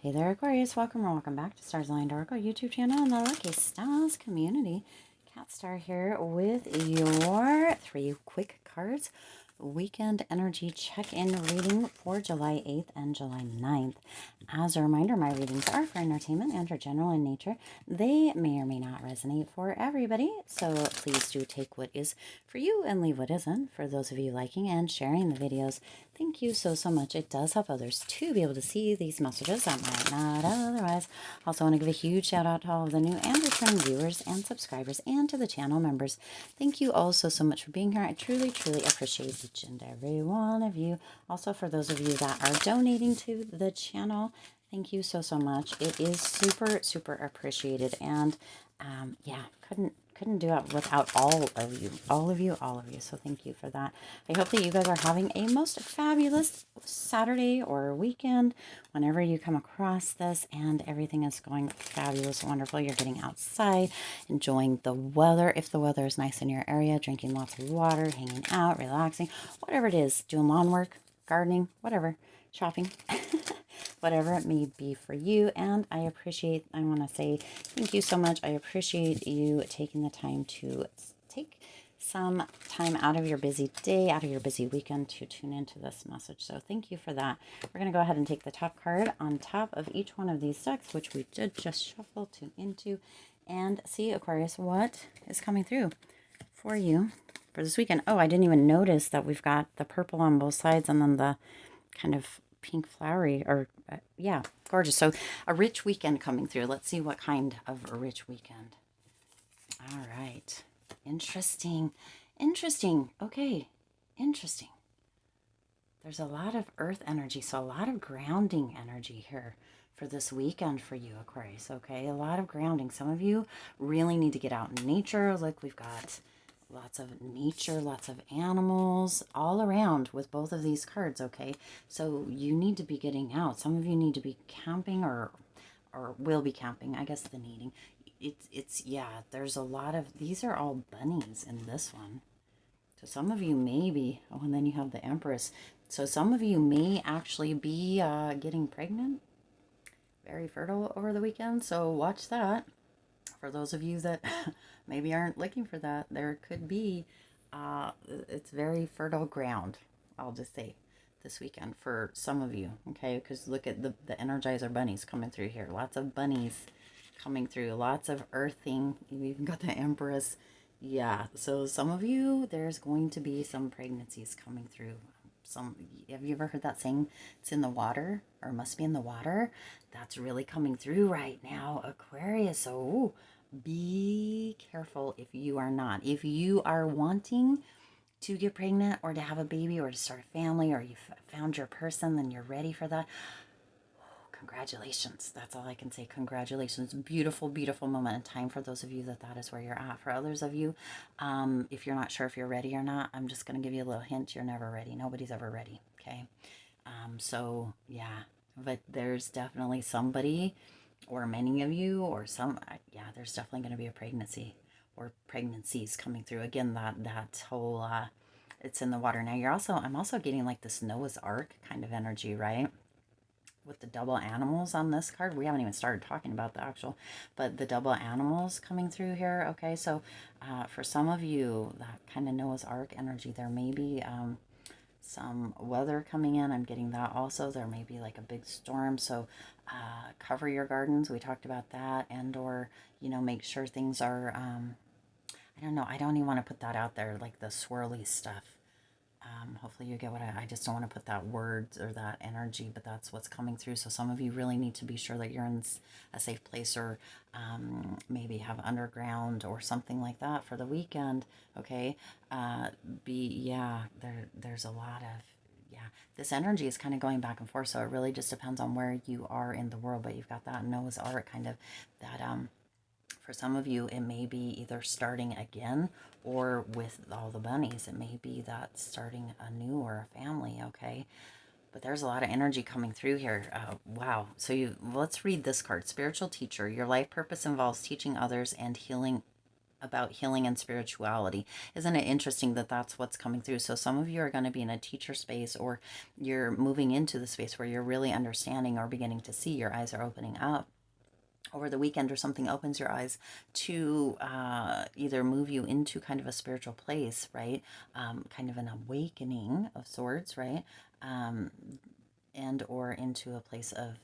Hey there, Aquarius. Welcome or welcome back to Stars Aligned Oracle YouTube channel and the Lucky Stars community. Cat Star here with your 3 quick cards weekend energy check-in reading for July 8th and July 9th. As a reminder, my readings are for entertainment and are general in nature. They may or may not resonate for everybody, so please do take what is for you and leave what isn't. For those of you liking and sharing the videos, thank you so much. It does help others to be able to see these messages that might not otherwise. Also want to give a huge shout out to all of the new and returning viewers and subscribers and to the channel members. Thank you all so much for being here. I truly appreciate each and every one of you. Also for those of you that are donating to the channel, thank you so much. It is super appreciated, and yeah, couldn't do it without all of you. So thank you for that. I hope that you guys are having a most fabulous Saturday or weekend whenever you come across this, and everything is going fabulous, wonderful. You're getting outside, enjoying the weather. If the weather is nice in your area, drinking lots of water, hanging out, relaxing, whatever it is, doing lawn work, gardening, whatever, shopping. Whatever it may be for you. And I want to say thank you so much. I appreciate you taking the time to take some time out of your busy day, out of your busy weekend to tune into this message. So thank you for that. We're going to go ahead and take the top card on top of each one of these decks, which we did just shuffle, tune into, and see, Aquarius, what is coming through for you for this weekend. Oh, I didn't even notice that we've got the purple on both sides and then the kind of pink flowery, or yeah, gorgeous. So a rich weekend coming through. Let's see what kind of a rich weekend. All right. Interesting. Okay. Interesting. There's a lot of earth energy, so a lot of grounding energy here for this weekend for you, Aquarius. Okay, a lot of grounding. Some of you really need to get out in nature. Like, we've got lots of nature, lots of animals all around with both of these cards, okay? So you need to be getting out. Some of you need to be camping or will be camping, I guess the needing. Yeah, there's a lot of, these are all bunnies in this one. So some of you may be, oh, and then you have the Empress. So some of you may actually be getting pregnant, very fertile over the weekend. So watch that. For those of you that maybe aren't looking for that, there could be, it's very fertile ground, I'll just say, this weekend for some of you, okay? Because look at the Energizer bunnies coming through here. Lots of bunnies coming through, lots of earthing. You even got the Empress. Yeah, so some of you, there's going to be some pregnancies coming through. Have you ever heard that saying, it's in the water, or must be in the water? That's really coming through right now, Aquarius. So be careful if you are not. If you are wanting to get pregnant or to have a baby or to start a family, or you found your person, then you're ready for that. Congratulations. That's all I can say. Congratulations. Beautiful moment in time for those of you that is where you're at. For others of you, if you're not sure if you're ready or not, I'm just going to give you a little hint. You're never ready. Nobody's ever ready. Okay. So yeah, but there's definitely somebody, or many of you, or some, yeah, there's definitely going to be a pregnancy or pregnancies coming through. Again, that whole, it's in the water. Now I'm also getting like this Noah's Ark kind of energy, right? With the double animals on this card. We haven't even started talking about the actual, but the double animals coming through here. Okay, so for some of you, that kind of Noah's Ark energy, there may be some weather coming in. I'm getting that also. There may be like a big storm, so cover your gardens. We talked about that, and or, make sure things are, I don't know, I don't even want to put that out there, like the swirly stuff. Hopefully you get what I just don't want to put that word or that energy, but that's what's coming through. So some of you really need to be sure that you're in a safe place, or maybe have underground or something like that for the weekend. Okay. There's a lot of, yeah, this energy is kind of going back and forth. So it really just depends on where you are in the world, but you've got that Noah's Ark kind of, that, for some of you, it may be either starting again, or with all the bunnies, it may be that starting a new or a family, okay? But there's a lot of energy coming through here. Wow. So let's read this card. Spiritual teacher. Your life purpose involves teaching others and healing about healing and spirituality. Isn't it interesting that that's what's coming through? So some of you are going to be in a teacher space, or you're moving into the space where you're really understanding or beginning to see, your eyes are opening up over the weekend, or something opens your eyes to either move you into kind of a spiritual place, right? Kind of an awakening of sorts, right? Um, and or into a place of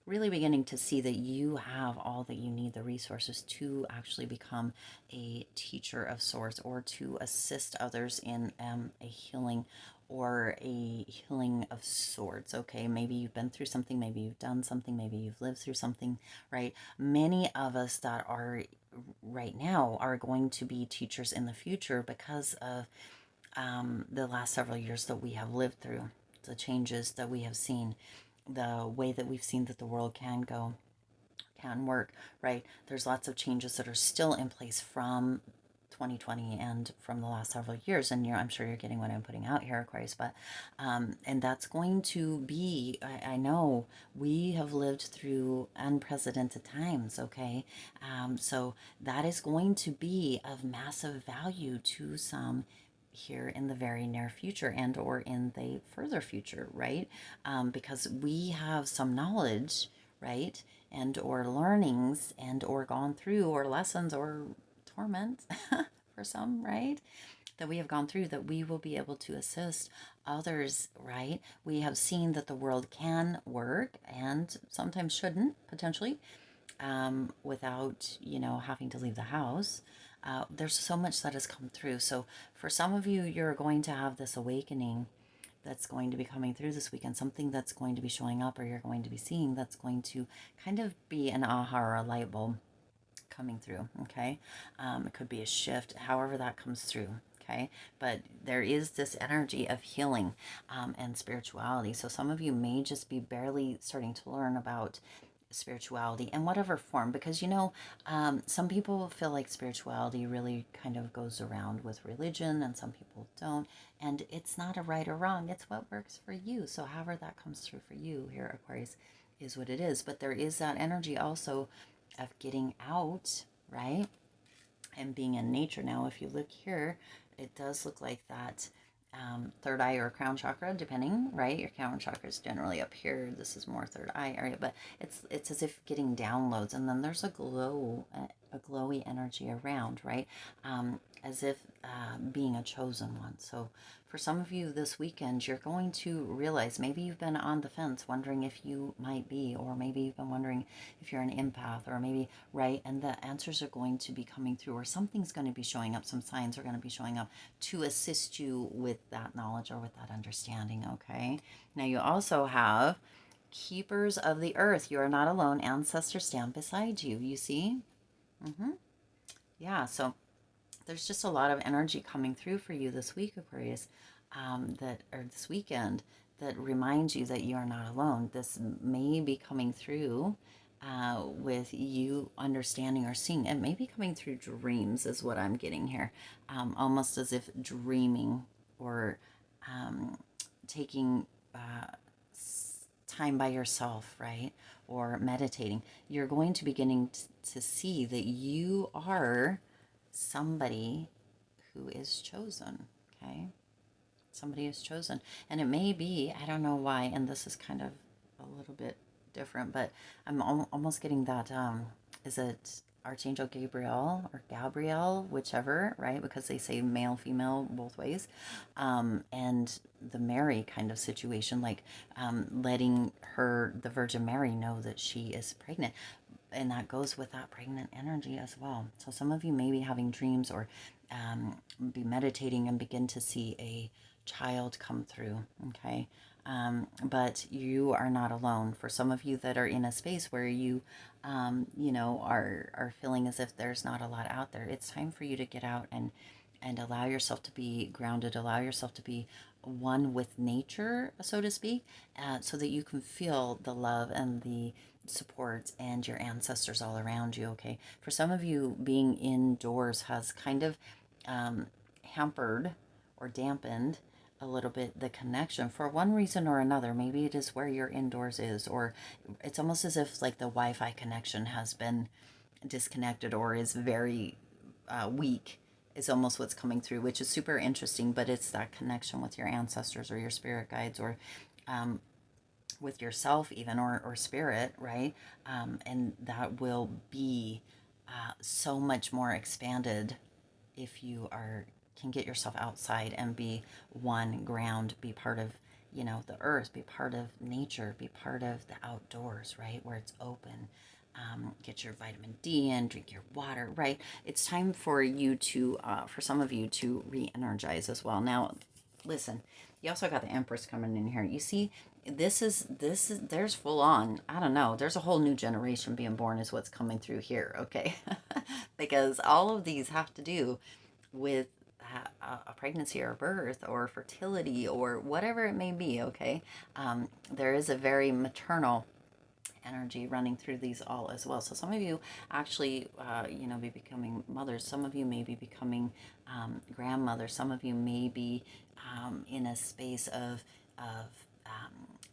really beginning to see that you have all that you need, the resources to actually become a teacher of sorts, or to assist others in a healing, or a healing of sorts. Okay, maybe you've been through something, maybe you've done something, maybe you've lived through something, right? Many of us that are right now are going to be teachers in the future because of the last several years that we have lived through, the changes that we have seen, the way that we've seen that the world can go, can work, right? There's lots of changes that are still in place from 2020 and from the last several years. And I'm sure you're getting what I'm putting out here, Aquarius. But, and that's going to be, I know we have lived through unprecedented times, okay? So that is going to be of massive value to some here in the very near future, and or in the further future, right? Because we have some knowledge, right, and or learnings, and or gone through, or lessons, or torment for some, right, that we have gone through, that we will be able to assist others, right? We have seen that the world can work, and sometimes shouldn't, potentially, without, having to leave the house. There's so much that has come through. So for some of you, you're going to have this awakening that's going to be coming through this weekend, something that's going to be showing up, or you're going to be seeing, that's going to kind of be an aha or a light bulb coming through. Okay. It could be a shift, however that comes through. Okay. But there is this energy of healing and spirituality. So some of you may just be barely starting to learn about spirituality in whatever form, because some people feel like spirituality really kind of goes around with religion, and some people don't, and it's not a right or wrong, it's what works for you. So however that comes through for you here, Aquarius, is what it is. But there is that energy also of getting out, right, and being in nature. Now if you look here, it does look like that third eye or crown chakra, depending, right? Your crown chakra is generally up here. This is more third eye area, but it's as if getting downloads, and then there's a glowy energy around, right? As if being a chosen one. So for some of you this weekend, you're going to realize, maybe you've been on the fence wondering if you might be, or maybe you've been wondering if you're an empath, or maybe, right? And the answers are going to be coming through, or something's going to be showing up, some signs are going to be showing up to assist you with that knowledge, or with that understanding, okay? Now you also have keepers of the earth. You are not alone. Ancestors stand beside you, you see? Mm-hmm. Yeah, so there's just a lot of energy coming through for you this week, Aquarius, or this weekend, that reminds you that you are not alone. This may be coming through with you understanding or seeing. It may be coming through dreams, is what I'm getting here, almost as if dreaming, or taking time by yourself, right? Or meditating. You're going to beginning to see that you are somebody who is chosen, okay? Somebody is chosen. And it may be, I don't know why, and this is kind of a little bit different, but I'm almost getting that, is it Archangel Gabriel or Gabrielle, whichever, right? Because they say male, female, both ways. And the Mary kind of situation, like letting the Virgin Mary, know that she is pregnant. And that goes with that pregnant energy as well. So some of you may be having dreams, or be meditating and begin to see a child come through, okay? But you are not alone. For some of you that are in a space where you, are feeling as if there's not a lot out there, it's time for you to get out and allow yourself to be grounded, allow yourself to be one with nature, so to speak, so that you can feel the love and the support and your ancestors all around you, okay? For some of you, being indoors has kind of hampered or dampened a little bit the connection for one reason or another. Maybe it is where your indoors is, or it's almost as if like the Wi-Fi connection has been disconnected, or is very week is almost what's coming through, which is super interesting. But it's that connection with your ancestors or your spirit guides, or with yourself even, or spirit, right? And that will be so much more expanded if you are can get yourself outside and be one ground, be part of, the earth, be part of nature, be part of the outdoors, right, where it's open. Get your vitamin D in, drink your water, right? It's time for you to, for some of you to re-energize as well. Now, listen, you also got the Empress coming in here. You see, there's full on, I don't know, there's a whole new generation being born is what's coming through here, okay? Because all of these have to do with a pregnancy or birth or fertility or whatever it may be, okay? There is a very maternal energy running through these all as well. So some of you actually, be becoming mothers. Some of you may be becoming grandmothers. Some of you may be in a space of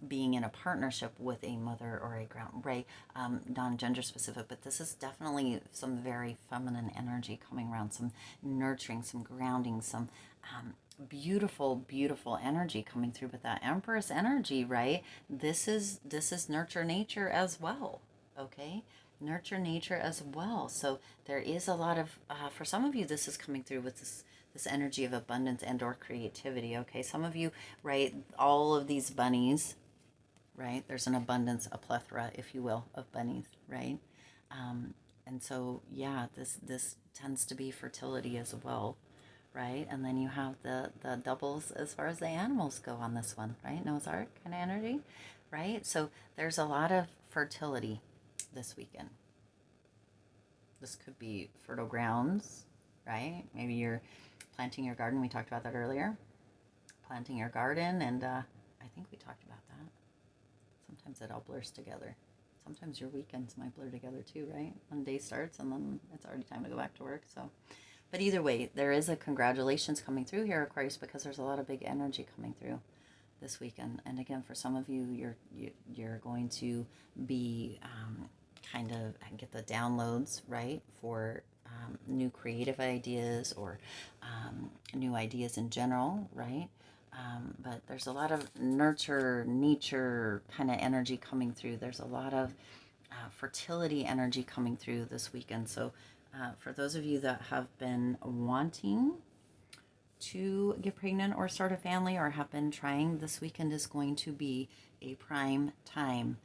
being in a partnership with a mother or a grand, right? Non-gender specific, but this is definitely some very feminine energy coming around, some nurturing, some grounding, some beautiful, beautiful energy coming through with that Empress energy, right? This is nurture nature as well, okay? Nurture nature as well. So there is a lot of, for some of you, this is coming through with this energy of abundance and or creativity, okay? Some of you, right, all of these bunnies, right? There's an abundance, a plethora, if you will, of bunnies, right? And so, yeah, this tends to be fertility as well, right? And then you have the doubles as far as the animals go on this one, right? Noah's Ark kind of energy, right? So there's a lot of fertility this weekend. This could be fertile grounds, right? Maybe you're planting your garden. We talked about that earlier. Planting your garden, and I think we talked about that. Sometimes it all blurs together. Sometimes your weekends might blur together too, right? One day starts and then it's already time to go back to work. So, but either way, there is a congratulations coming through here, Aquarius, because there's a lot of big energy coming through this weekend. And again, for some of you, you're going to be kind of get the downloads, right, for new creative ideas or new ideas in general, right? But there's a lot of nurture, nature kind of energy coming through. There's a lot of fertility energy coming through this weekend. So for those of you that have been wanting to get pregnant or start a family or have been trying, this weekend is going to be a prime time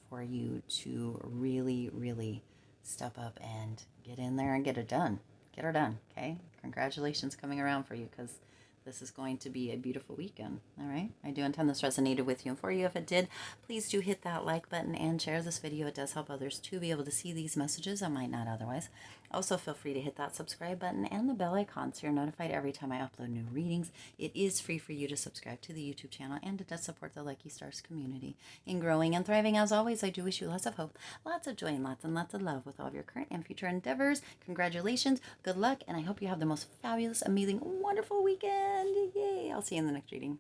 for you to really, really step up and get in there and get it done. Get her done, okay? Congratulations coming around for you, because this is going to be a beautiful weekend. All right. I do intend this resonated with you and for you. If it did, please do hit that like button and share this video. It does help others to be able to see these messages I might not otherwise. Also, feel free to hit that subscribe button and the bell icon so you're notified every time I upload new readings. It is free for you to subscribe to the YouTube channel, and it does support the Lucky Stars community in growing and thriving. As always, I do wish you lots of hope, lots of joy, and lots of love with all of your current and future endeavors. Congratulations, good luck, and I hope you have the most fabulous, amazing, wonderful weekend. Yay! I'll see you in the next reading.